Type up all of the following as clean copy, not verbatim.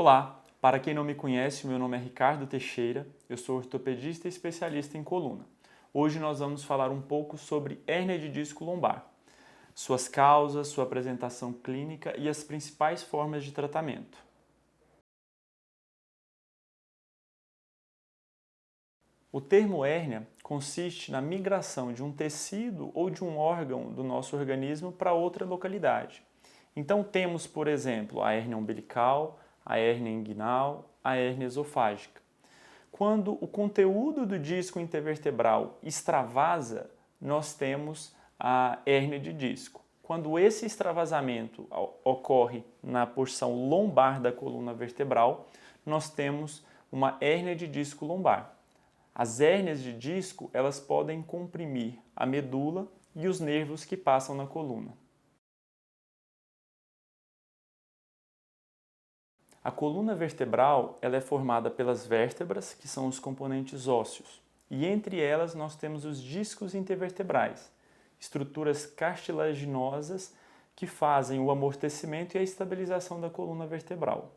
Olá, para quem não me conhece, meu nome é Ricardo Teixeira, eu sou ortopedista e especialista em coluna. Hoje nós vamos falar um pouco sobre hérnia de disco lombar, suas causas, sua apresentação clínica e as principais formas de tratamento. O termo hérnia consiste na migração de um tecido ou de um órgão do nosso organismo para outra localidade. Então temos, por exemplo, a hérnia umbilical, a hérnia inguinal, a hérnia esofágica. Quando o conteúdo do disco intervertebral extravasa, nós temos a hérnia de disco. Quando esse extravasamento ocorre na porção lombar da coluna vertebral, nós temos uma hérnia de disco lombar. As hérnias de disco, elas podem comprimir a medula e os nervos que passam na coluna. A coluna vertebral ela é formada pelas vértebras, que são os componentes ósseos, e entre elas nós temos os discos intervertebrais, estruturas cartilaginosas que fazem o amortecimento e a estabilização da coluna vertebral.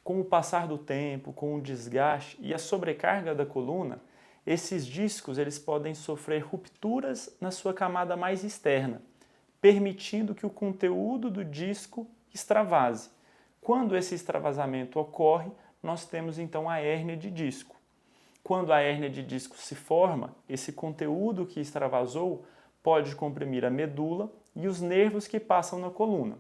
Com o passar do tempo, com o desgaste e a sobrecarga da coluna, esses discos eles podem sofrer rupturas na sua camada mais externa, permitindo que o conteúdo do disco extravase. Quando esse extravasamento ocorre, nós temos então a hérnia de disco. Quando a hérnia de disco se forma, esse conteúdo que extravasou pode comprimir a medula e os nervos que passam na coluna.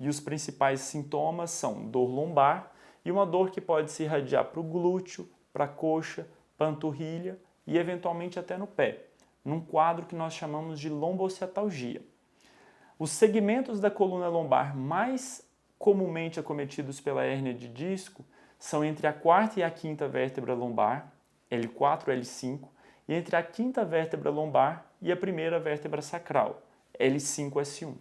E os principais sintomas são dor lombar e uma dor que pode se irradiar para o glúteo, para a coxa, panturrilha e eventualmente até no pé, num quadro que nós chamamos de lombociatalgia. Os segmentos da coluna lombar mais comumente acometidos pela hérnia de disco são entre a quarta e a quinta vértebra lombar, L4, L5, e entre a quinta vértebra lombar e a primeira vértebra sacral, L5, S1.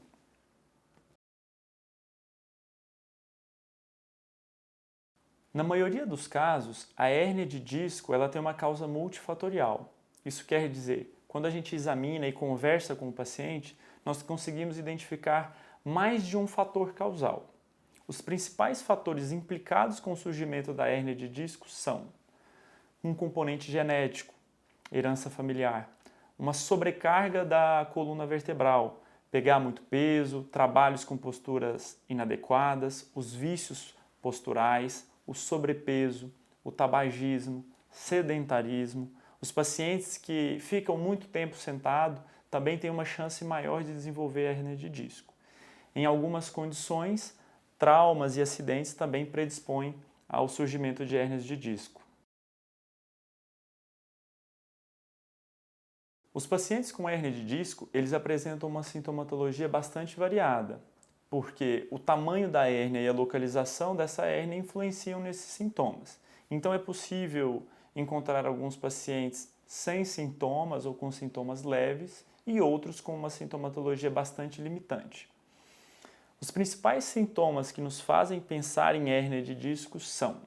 Na maioria dos casos, a hérnia de disco ela tem uma causa multifatorial. Isso quer dizer, quando a gente examina e conversa com o paciente, nós conseguimos identificar mais de um fator causal. Os principais fatores implicados com o surgimento da hérnia de disco são um componente genético, herança familiar, uma sobrecarga da coluna vertebral, pegar muito peso, trabalhos com posturas inadequadas, os vícios posturais, o sobrepeso, o tabagismo, sedentarismo. Os pacientes que ficam muito tempo sentados também têm uma chance maior de desenvolver hérnia de disco. Em algumas condições, traumas e acidentes também predispõem ao surgimento de hérnias de disco. Os pacientes com hérnia de disco, eles apresentam uma sintomatologia bastante variada, porque o tamanho da hérnia e a localização dessa hérnia influenciam nesses sintomas. Então é possível encontrar alguns pacientes sem sintomas ou com sintomas leves e outros com uma sintomatologia bastante limitante. Os principais sintomas que nos fazem pensar em hérnia de disco são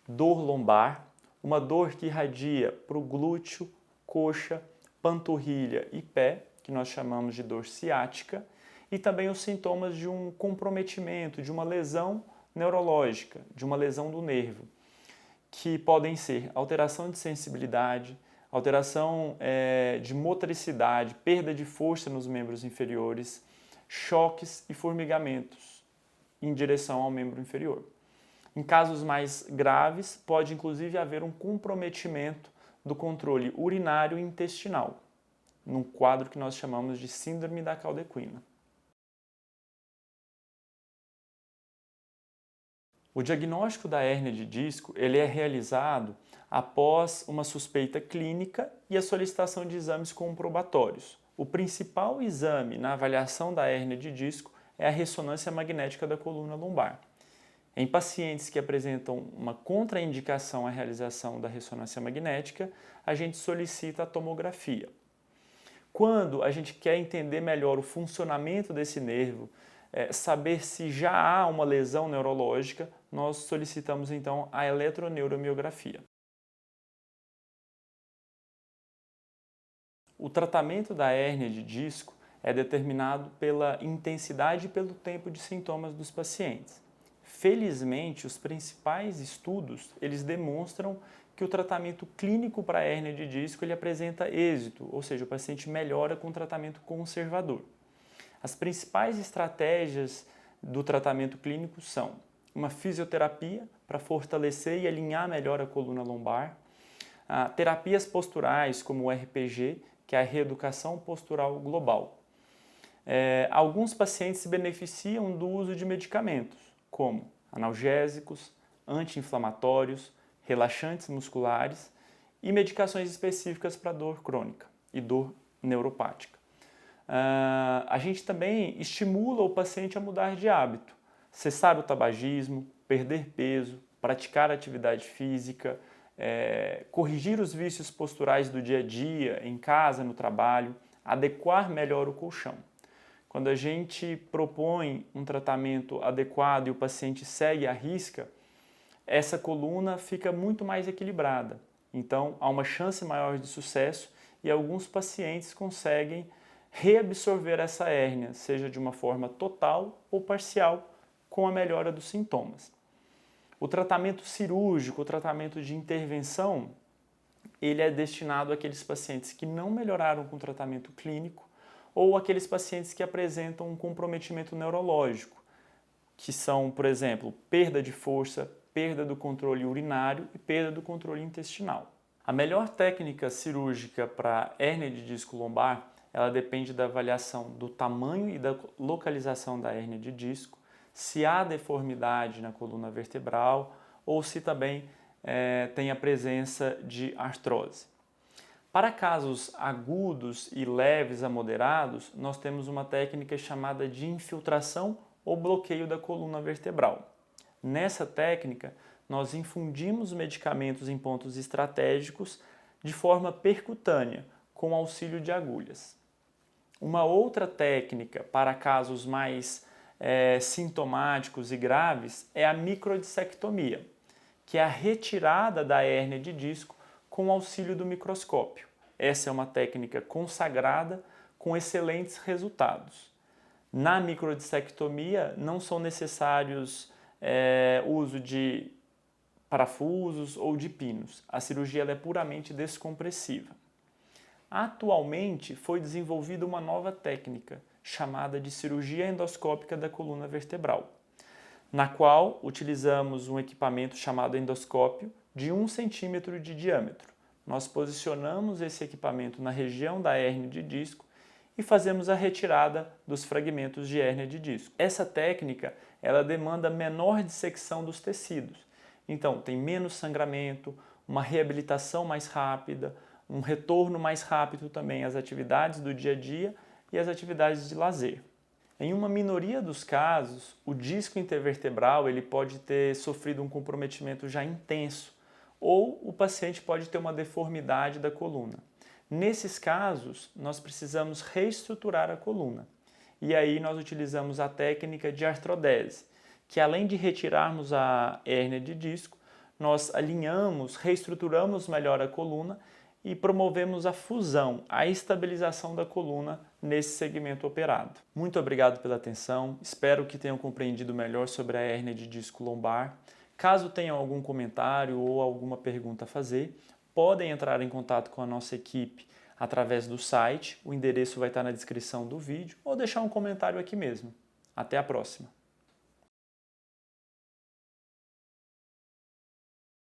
dor lombar, uma dor que irradia para o glúteo, coxa, panturrilha e pé, que nós chamamos de dor ciática, e também os sintomas de um comprometimento, de uma lesão neurológica, de uma lesão do nervo, que podem ser alteração de sensibilidade, alteração de motricidade, perda de força nos membros inferiores, choques e formigamentos em direção ao membro inferior. Em casos mais graves, pode inclusive haver um comprometimento do controle urinário e intestinal, num quadro que nós chamamos de síndrome da caldequina. O diagnóstico da hérnia de disco ele é realizado após uma suspeita clínica e a solicitação de exames comprobatórios. O principal exame na avaliação da hérnia de disco é a ressonância magnética da coluna lombar. Em pacientes que apresentam uma contraindicação à realização da ressonância magnética, a gente solicita a tomografia. Quando a gente quer entender melhor o funcionamento desse nervo, saber se já há uma lesão neurológica, nós solicitamos então a eletroneuromiografia. O tratamento da hérnia de disco é determinado pela intensidade e pelo tempo de sintomas dos pacientes. Felizmente, os principais estudos, eles demonstram que o tratamento clínico para a hérnia de disco ele apresenta êxito, ou seja, o paciente melhora com o tratamento conservador. As principais estratégias do tratamento clínico são uma fisioterapia para fortalecer e alinhar melhor a coluna lombar, terapias posturais como o RPG, que é a reeducação postural global. Alguns pacientes se beneficiam do uso de medicamentos, como analgésicos, anti-inflamatórios, relaxantes musculares e medicações específicas para dor crônica e dor neuropática. A gente também estimula o paciente a mudar de hábito, cessar o tabagismo, perder peso, praticar atividade física, corrigir os vícios posturais do dia a dia, em casa, no trabalho, adequar melhor o colchão. Quando a gente propõe um tratamento adequado e o paciente segue à risca, essa coluna fica muito mais equilibrada. Então, há uma chance maior de sucesso e alguns pacientes conseguem reabsorver essa hérnia, seja de uma forma total ou parcial, com a melhora dos sintomas. O tratamento cirúrgico, o tratamento de intervenção, ele é destinado àqueles pacientes que não melhoraram com o tratamento clínico ou aqueles pacientes que apresentam um comprometimento neurológico, que são, por exemplo, perda de força, perda do controle urinário e perda do controle intestinal. A melhor técnica cirúrgica para hérnia de disco lombar, ela depende da avaliação do tamanho e da localização da hérnia de disco, se há deformidade na coluna vertebral ou se também tem a presença de artrose. Para casos agudos e leves a moderados, nós temos uma técnica chamada de infiltração ou bloqueio da coluna vertebral. Nessa técnica, nós infundimos medicamentos em pontos estratégicos de forma percutânea, com auxílio de agulhas. Uma outra técnica para casos mais sintomáticos e graves é a microdissectomia, que é a retirada da hérnia de disco com auxílio do microscópio. Essa é uma técnica consagrada com excelentes resultados. Na microdissectomia não são necessários uso de parafusos ou de pinos. A cirurgia ela é puramente descompressiva. Atualmente foi desenvolvida uma nova técnica chamada de cirurgia endoscópica da coluna vertebral, na qual utilizamos um equipamento chamado endoscópio de 1 centímetro de diâmetro. Nós posicionamos esse equipamento na região da hérnia de disco e fazemos a retirada dos fragmentos de hérnia de disco. Essa técnica ela demanda menor dissecção dos tecidos, então tem menos sangramento, uma reabilitação mais rápida, um retorno mais rápido também às atividades do dia a dia e às atividades de lazer. Em uma minoria dos casos, o disco intervertebral ele pode ter sofrido um comprometimento já intenso ou o paciente pode ter uma deformidade da coluna. Nesses casos, nós precisamos reestruturar a coluna. E aí nós utilizamos a técnica de artrodese, que além de retirarmos a hérnia de disco, nós alinhamos, reestruturamos melhor a coluna e promovemos a fusão, a estabilização da coluna nesse segmento operado. Muito obrigado pela atenção, espero que tenham compreendido melhor sobre a hérnia de disco lombar. Caso tenham algum comentário ou alguma pergunta a fazer, podem entrar em contato com a nossa equipe através do site, o endereço vai estar na descrição do vídeo, ou deixar um comentário aqui mesmo. Até a próxima!